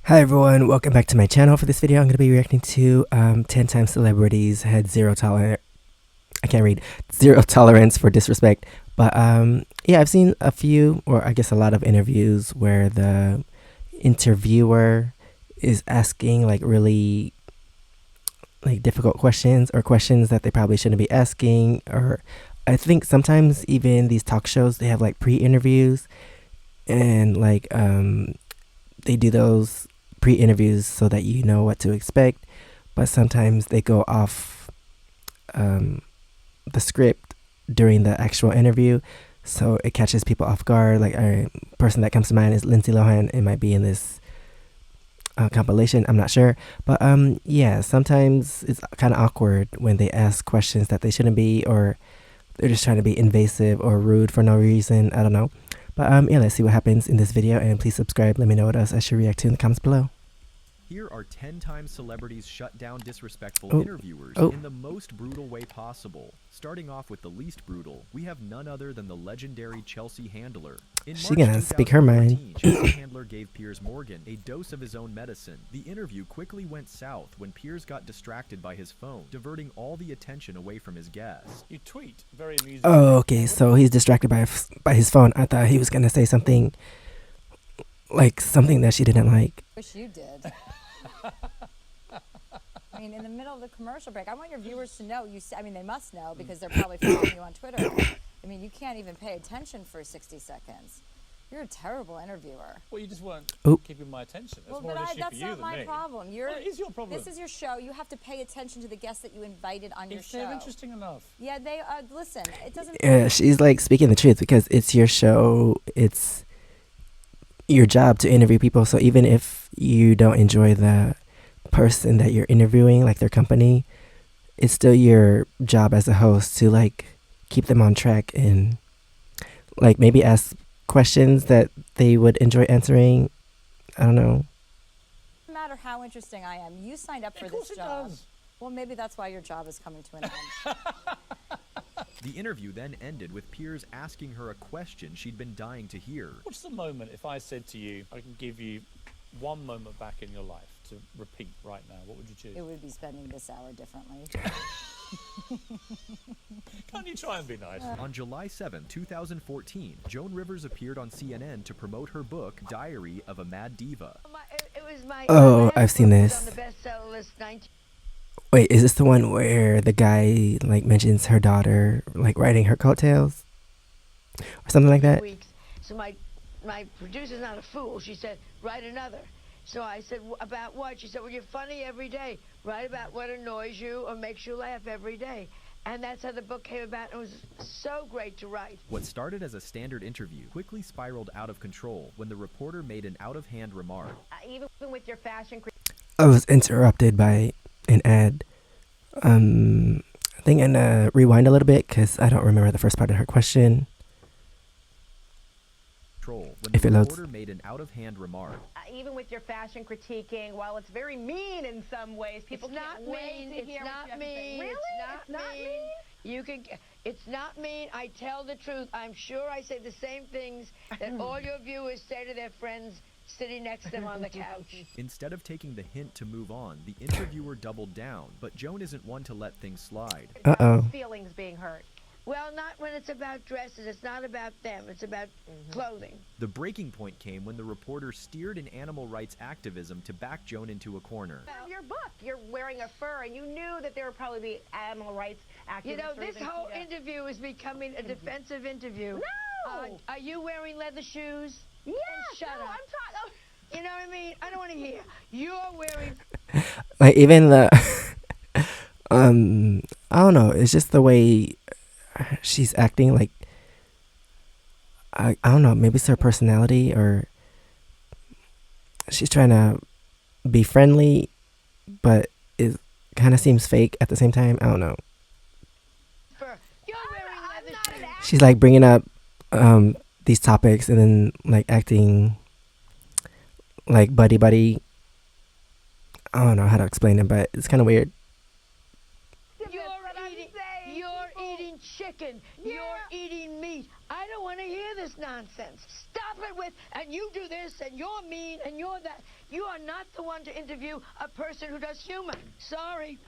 Hi everyone, welcome back to my channel. For this video, I'm going to be reacting to 10 times celebrities had zero tolerance for disrespect. But yeah, I've seen a few, or I guess a lot of interviews where the interviewer is asking like really like difficult questions or questions that they probably shouldn't be asking. Or I think sometimes even these talk shows, they have like pre-interviews and like they do those pre-interviews so that you know what to expect, but sometimes they go off the script during the actual interview, so it catches people off guard. Like a person that comes to mind is Lindsay Lohan. It might be in this compilation, I'm not sure, but yeah, sometimes it's kind of awkward when they ask questions that they shouldn't be, or they're just trying to be invasive or rude for no reason. I don't know. But yeah, let's see what happens in this video, and please subscribe. Let me know what else I should react to in the comments below. Here are 10 times celebrities shut down disrespectful interviewers in the most brutal way possible. Starting off with the least brutal, we have none other than the legendary Chelsea Handler. She gonna speak her mind. Chelsea Handler gave Piers Morgan a dose of his own medicine. The interview quickly went south when Piers got distracted by his phone, diverting all the attention away from his guest. You tweet very amusing. Oh, okay, so he's distracted by his phone. I thought he was gonna say something like something that she didn't like. Wish you did. I mean, in the middle of the commercial break, I want your viewers to know. I mean, they must know because they're probably following you on Twitter. I mean, you can't even pay attention for 60 seconds. You're a terrible interviewer. Well, you just weren't keeping my attention. That's well, more but an issue that's for you not than my me. problem. Well, it is your problem. This is your show. You have to pay attention to the guests that you invited on your show. If they're interesting enough. Yeah, they are. Listen, it doesn't. Yeah, she's like speaking the truth because it's your show. It's your job to interview people. So even if you don't enjoy the person that you're interviewing, like their company, it's still your job as a host to like keep them on track and like maybe ask questions that they would enjoy answering. I don't know. No matter how interesting I am, you signed up for this job. Does. Well, maybe that's why your job is coming to an end. The interview then ended with Piers asking her a question she'd been dying to hear. What's the moment if I said to you, I can give you one moment back in your life to repeat right now? What would you choose? It would be spending this hour differently. Can't you try and be nice? On July 7, 2014, Joan Rivers appeared on CNN to promote her book, Diary of a Mad Diva. Oh, I've seen this. Wait, is this the one where the guy like mentions her daughter like riding her coattails or something like that? So my producer's not a fool. She said, write another. So I said, about what? She said, well, you're funny every day. Write about what annoys you or makes you laugh every day. And that's how the book came about. It was so great to write. What started as a standard interview quickly spiraled out of control when the reporter made an out-of-hand remark. Even with your fashion... I was interrupted by an ad. I think I'm gonna rewind a little bit because I don't remember the first part of her question. When if the it loads. Reporter made an out-of-hand remark. Even with your fashion critiquing, while it's very mean in some ways, people can't wait to hear what you have to say. Really? It's not mean? You can. It's not mean. I tell the truth. I'm sure I say the same things that all your viewers say to their friends sitting next to them on the couch. Instead of taking the hint to move on, the interviewer doubled down, but Joan isn't one to let things slide. Feelings being hurt. Well, not when it's about dresses. It's not about them. It's about clothing. The breaking point came when the reporter steered an animal rights activism to back Joan into a corner. Your book, you're wearing a fur, and you knew that there would probably be animal rights activists. You know, this whole interview is becoming a defensive interview. No! Are you wearing leather shoes? Yes! Shut up. I'm talking... You know what I mean? I don't want to hear. You're wearing... Like, even the... I don't know. It's just the way... she's acting like I don't know, maybe it's her personality, or she's trying to be friendly but it kind of seems fake at the same time. I don't know. She's like bringing up these topics and then like acting like buddy. I don't know how to explain it, but it's kind of weird. You're eating chicken. You're eating meat. I don't want to hear this nonsense. Stop it with, and you do this, and you're mean, and you're that. You are not the one to interview a person who does humor. Sorry.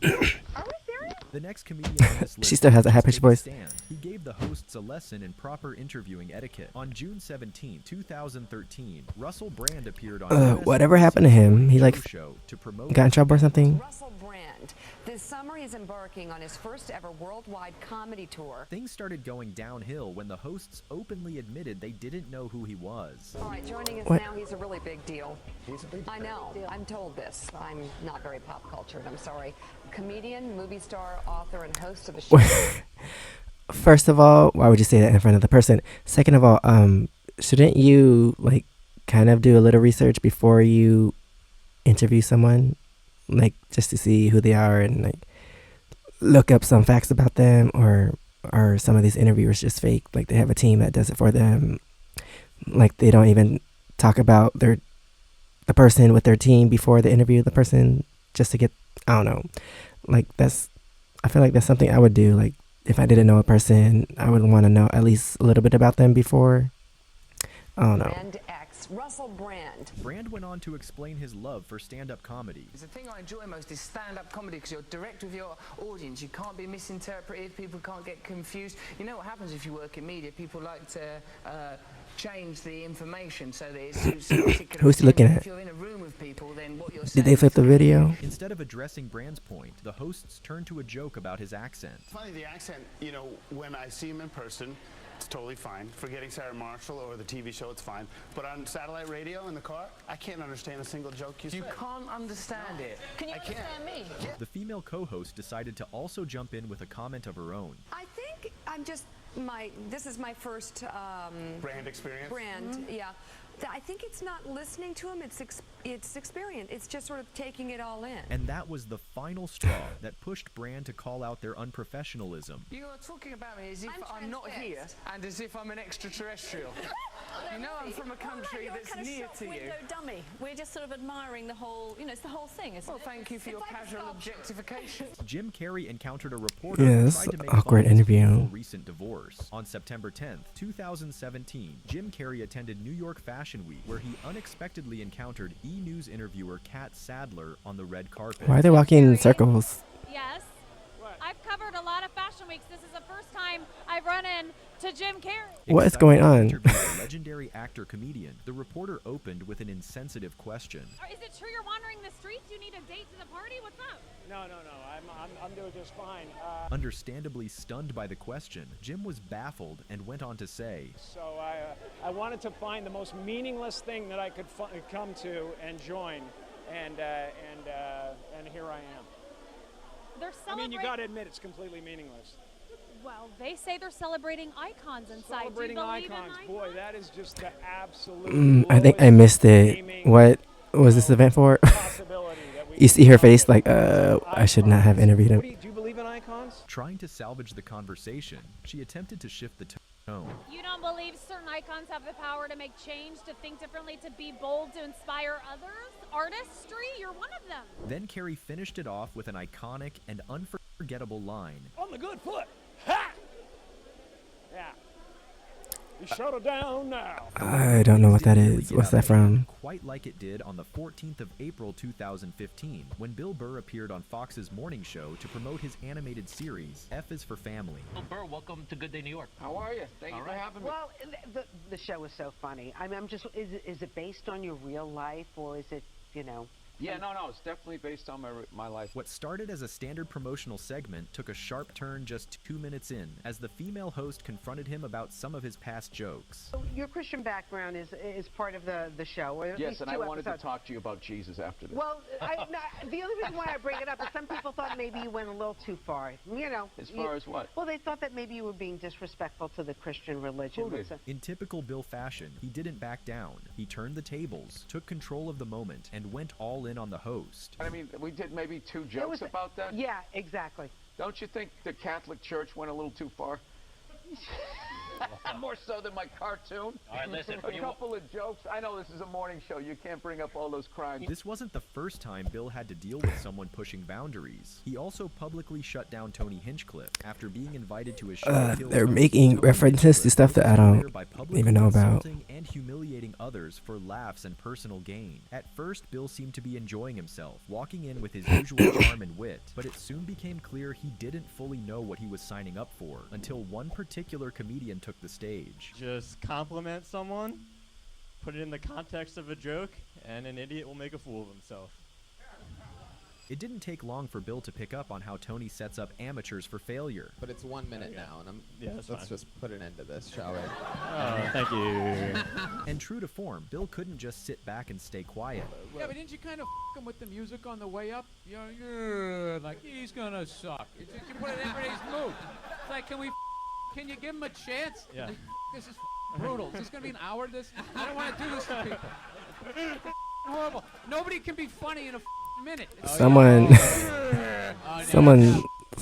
Are we serious? The next comedian on this list She still has a high-pitched voice. Stan. He gave the hosts a lesson in proper interviewing etiquette. On June 17, 2013, Russell Brand appeared on whatever happened to him? He like show to promote got in trouble or something? Russell Brand. This summer he's embarking on his first ever worldwide comedy tour. Things started going downhill when the hosts openly admitted they didn't know who he was. All right, joining us What? now, he's a really big deal. He's a big I know. I'm told this. I'm not very pop cultured. I'm sorry. Comedian, movie star, author, and host of the show. First of all, why would you say that in front of the person? Second of all, shouldn't you like kind of do a little research before you interview someone, like just to see who they are and like look up some facts about them, or are some of these interviewers just fake? Like they have a team that does it for them. Like they don't even talk about the person with their team before they interview the person just to get, I don't know. Like I feel like that's something I would do. Like if I didn't know a person, I would want to know at least a little bit about them before. I don't know. Brand X, Russell Brand. Brand went on to explain his love for stand-up comedy. The thing I enjoy most is stand-up comedy because you're direct with your audience. You can't be misinterpreted. People can't get confused. You know what happens if you work in media? People like to change the information so that it suits a particular. Who's he looking at? If you're in a room with people, then what you're Did saying they flip the video? Instead of addressing Brand's point, the hosts turned to a joke about his accent. Funny, the accent, you know, when I see him in person, it's totally fine. Forgetting Sarah Marshall or the TV show, it's fine. But on satellite radio in the car, I can't understand a single joke you say. You can't understand it. Can you understand me? The female co-host decided to also jump in with a comment of her own. I think I'm just this is my first Brand experience? brand. Yeah. I think it's not listening to him. It's experience. It's just sort of taking it all in. And that was the final straw that pushed Brand to call out their unprofessionalism. You are talking about me as if I'm I'm not here transfixed. and as if I'm an extraterrestrial. You know I'm from a country that's near to you. Dummy. We're just sort of admiring the whole, it's the whole thing, isn't Well, it? thank you for your casual objectification. Jim Carrey encountered a reporter Yeah, who this tried to make awkward fun of his interview. painful recent divorce. On September 10th, 2017, Jim Carrey attended New York Fashion Week, where he unexpectedly encountered E! News interviewer Kat Sadler on the red carpet. Why are they walking in circles? Yes. I've covered a lot of fashion weeks. This is the first time I've run into Jim Carrey. What is Excited going to on? interview the legendary actor-comedian, the reporter opened with an insensitive question. Is it true you're wandering the streets? You need a date to the party? What's up? No. I'm doing just fine. Understandably stunned by the question, Jim was baffled and went on to say, So I wanted to find the most meaningless thing that I could come to and join, and here I am. They're I celebrating. mean, you got to admit it's completely meaningless. Well, they say they're celebrating icons inside. Celebrating Do you believe icons, in boy, icons? that is just the absolute. I think I missed it. What was this event for? You see her face like, I should not have interviewed him. Do you believe in icons? trying to salvage the conversation, she attempted to shift the tone. You don't believe certain icons have the power to make change, to think differently, to be bold, to inspire others? Artistry? You're one of them. Then Carrie finished it off with an iconic and unforgettable line. On the good foot. Ha! Yeah. You shut her down now. I don't know what that is. What's that from? Quite like it did on the 14th of April 2015, when Bill Burr appeared on Fox's morning show to promote his animated series, F is for Family. Bill Burr, welcome to Good Day New York. How are you? Thank you for having me. Well, the show is so funny. I mean, I'm just, is it based on your real life, or is it, you know? Yeah, no, it's definitely based on my life. What started as a standard promotional segment took a sharp turn just 2 minutes in, as the female host confronted him about some of his past jokes. So your Christian background is part of the show, or at Yes, least and two I wanted episodes. to talk to you about Jesus after this. Well, the only reason why I bring it up is some people thought maybe you went a little too far. You know. As far as what? Well, they thought that maybe you were being disrespectful to the Christian religion. Who did? In typical Bill fashion, he didn't back down. He turned the tables, took control of the moment, and went all in on the host. I mean, we did maybe 2 jokes about that? Yeah, exactly. Don't you think the Catholic Church went a little too far? More so than my cartoon. All right, listen. A couple of jokes. I know this is a morning show. You can't bring up all those crimes. This wasn't the first time Bill had to deal with someone pushing boundaries. He also publicly shut down Tony Hinchcliffe after being invited to his show. They're making references to stuff that I don't even know about. And humiliating others for laughs and personal gain. At first, Bill seemed to be enjoying himself, walking in with his usual charm and wit, but it soon became clear he didn't fully know what he was signing up for until one particular comedian took the stage. Just compliment someone, put it in the context of a joke, and an idiot will make a fool of himself. It didn't take long for Bill to pick up on how Tony sets up amateurs for failure. But it's 1 minute now, and let's just put an end to this, shall we? Oh, thank you. And true to form, Bill couldn't just sit back and stay quiet. Yeah, but didn't you kind of him with the music on the way up? You know, you're like, he's gonna suck. You put it in everybody's mood. It's like, can you give him a chance? Yeah. This is brutal. Is this gonna be an hour? I don't want to do this to people. Horrible. Nobody can be funny in a minute. Someone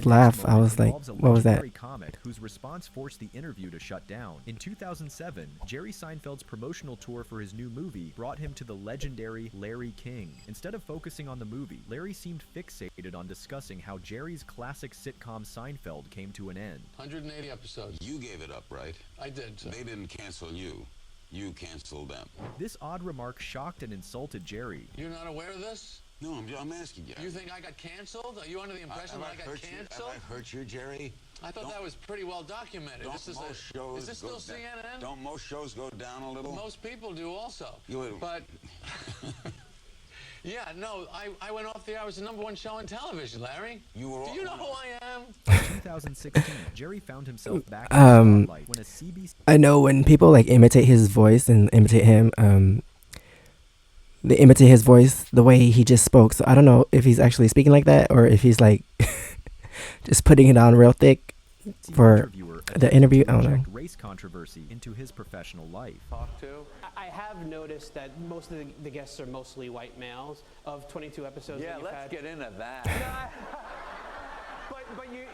laugh. I was like, what was that? Comic whose response forced the interview to shut down. In 2007, Jerry Seinfeld's promotional tour for his new movie brought him to the legendary Larry King. Instead of focusing on the movie, Larry seemed fixated on discussing how Jerry's classic sitcom Seinfeld came to an end. 180 episodes. You gave it up, right? I did. They didn't cancel you. You canceled them. This odd remark shocked and insulted Jerry. You're not aware of this? No, I'm asking you. You think I got canceled? Are you under the impression that I got canceled? Have I hurt you, Jerry? I thought that was pretty well documented. Is this still CNN? Don't most shows go down a little? Most people do also. But, yeah, no, I went off the air. I was the #1 show on television, Larry. Do you know who I am? By 2016, Jerry found himself back in the spotlight when a CBC... I know when people like imitate his voice and imitate him, they imitate his voice the way he just spoke. So I don't know if he's actually speaking like that or if he's like just putting it on real thick for the interview. I don't know. Race controversy into his professional life. I have noticed that most of the guests are mostly white males. Of 22 episodes. Yeah, that let's get into that. But you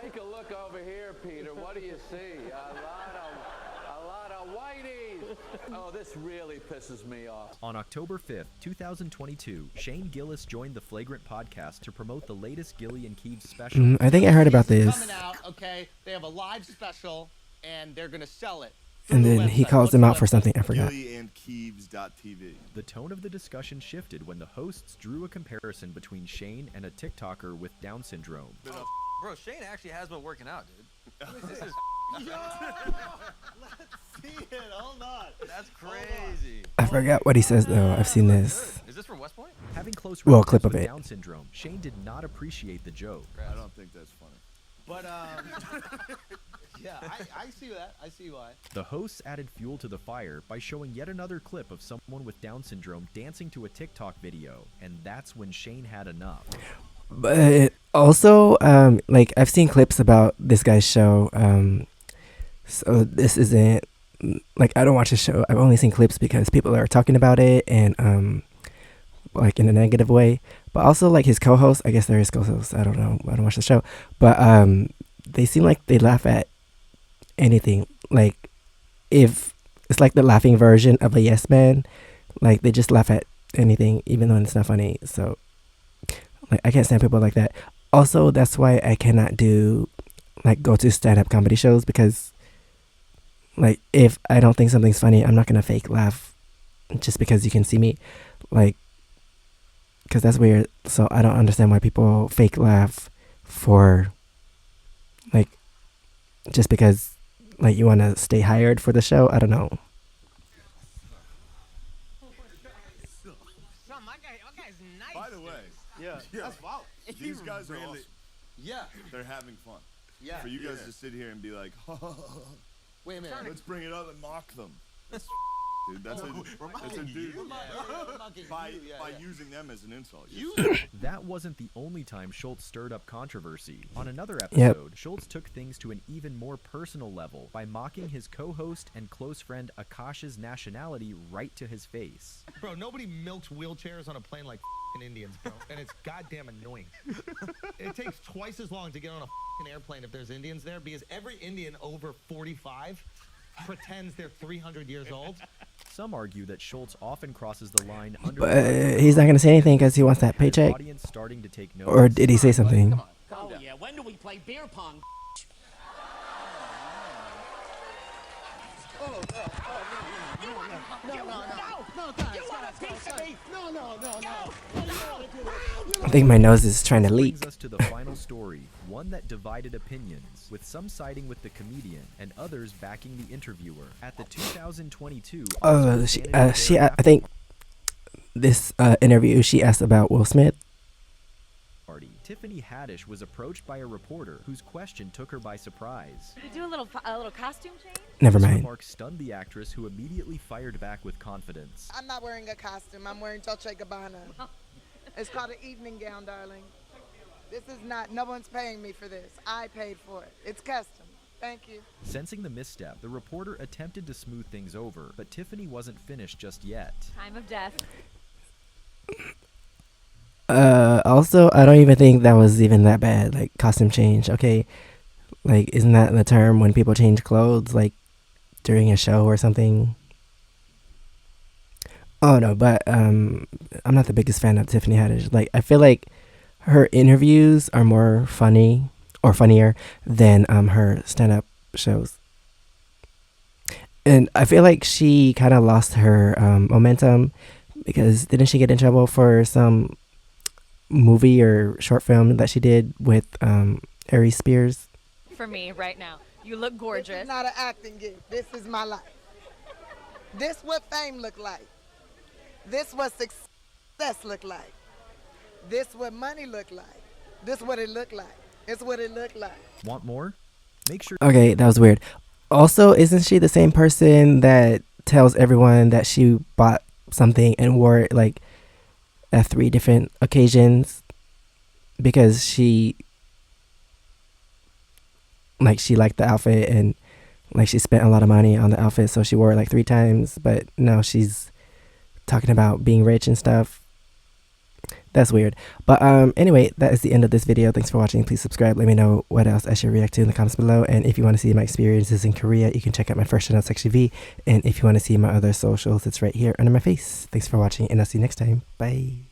take a look over here, Peter. What do you see? A lot of whiteys. Oh, this really pisses me off. On October 5th, 2022, Shane Gillis joined the Flagrant podcast to promote the latest Gilly and Keeves special. I think I heard about this. Coming out, okay? They have a live special, and they're gonna sell it. And then he calls him out for something. I forgot. GillyandKeeves.tv. The tone of the discussion shifted when the hosts drew a comparison between Shane and a TikToker with Down syndrome. Bro, Shane actually has been working out, dude. This is... Yo! Let's see it. Hold on. That's crazy. I forgot what he says though. I've seen this. Is this from West Point? Having close Well, clip of with it. Down syndrome, Shane did not appreciate the joke. I don't think that's funny. But yeah, I see that. I see why. The hosts added fuel to the fire by showing yet another clip of someone with Down syndrome dancing to a TikTok video, and that's when Shane had enough. But also, like I've seen clips about this guy's show. So this isn't like I don't watch the show. I've only seen clips because people are talking about it and like in a negative way. But also like his co-host, I guess they're his co-hosts. I don't know. I don't watch the show, but they seem like they laugh at anything. Like if it's like the laughing version of a Yes Man, like they just laugh at anything, even though it's not funny. So like I can't stand people like that. Also, that's why I cannot do like go to stand-up comedy shows because like if I don't think something's funny, I'm not gonna fake laugh just because you can see me, like, because that's weird. So I don't understand why people fake laugh for like just because like you want to stay hired for the show. I don't know. By the way, that's wow. These guys are awesome. Yeah, they're having fun. Yeah, for you guys to sit here and be like, wait a minute, let's bring it up and mock them. That's dude. That's a dude. By using them as an insult. That wasn't the only time Schultz stirred up controversy. On another episode, Schultz took things to an even more personal level by mocking his co-host and close friend Akash's nationality right to his face. Bro, nobody milks wheelchairs on a plane like Indians, bro, and it's goddamn annoying. It takes twice as long to get on a airplane if there's Indians there, because every Indian over 45 pretends they're 300 years old. Some argue that Schultz often crosses the line under. But he's not going to say anything because he wants that paycheck. Starting to take Or did he say something? Oh yeah, when do we play beer pong? I think my nose is trying to leak. Brings us to the final story, one that divided opinions, with some siding with the comedian and others backing the interviewer. At the 2022 I think this interview she asked about Will Smith. Party, Tiffany Haddish was approached by a reporter whose question took her by surprise. Did you do a little costume change? Never This mind. remark stunned the actress, who immediately fired back with confidence. I'm not wearing a costume. I'm wearing Dolce & Gabbana. It's called an evening gown, darling. This is not, no one's paying me for this. I paid for it. It's custom. Thank you. Sensing the misstep, the reporter attempted to smooth things over, but Tiffany wasn't finished just yet. Time of death. Also, I don't even think that was even that bad. Like, costume change. Okay. Like, isn't that the term when people change clothes, like, during a show or something? Oh, no, but, I'm not the biggest fan of Tiffany Haddish. Like, I feel like her interviews are more funny or funnier than, her stand-up shows. And I feel like she kind of lost her, momentum because didn't she get in trouble for some movie or short film that she did with Ari Spears? For me right now. You look gorgeous. This is not an acting gig. This is my life. This what fame look like. This what success look like. This what money look like. This what it look like. It's what it look like. Want more? Make sure. Okay, that was weird. Also, isn't she the same person that tells everyone that she bought something and wore it like at 3 different occasions because she liked the outfit and like she spent a lot of money on the outfit, so she wore it like 3 times, but now she's talking about being rich and stuff. That's weird. But anyway, that is the end of this video. Thanks for watching. Please subscribe. Let me know what else I should react to in the comments below. And if you want to see my experiences in Korea, you can check out my first channel, SEKSHI V. And if you want to see my other socials, it's right here under my face. Thanks for watching, and I'll see you next time. Bye.